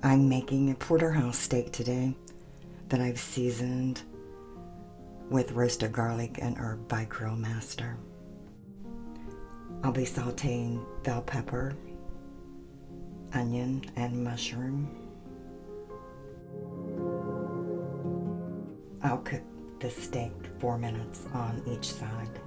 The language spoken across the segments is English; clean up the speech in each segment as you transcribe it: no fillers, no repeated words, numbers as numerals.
I'm making a porterhouse steak today that I've seasoned with roasted garlic and herb by Grill Master. I'll be sauteing bell pepper, onion, and mushroom. I'll cook the steak 4 minutes on each side.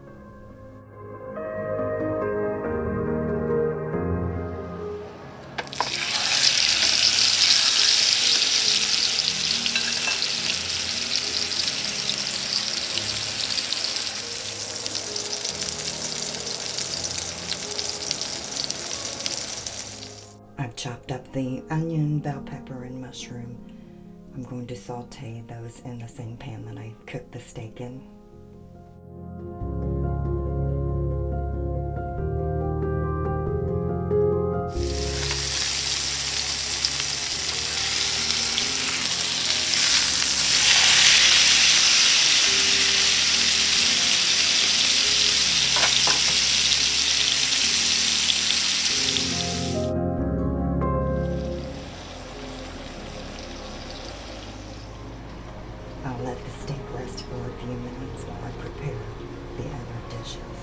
I've chopped up the onion, bell pepper, and mushroom. I'm going to saute those in the same pan that I cooked the steak in. I'll let the steak rest for a few minutes while I prepare the other dishes.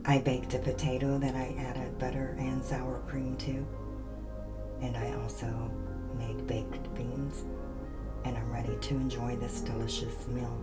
I baked a potato that I added butter and sour cream to, and I also made baked beans. And I'm ready to enjoy this delicious meal.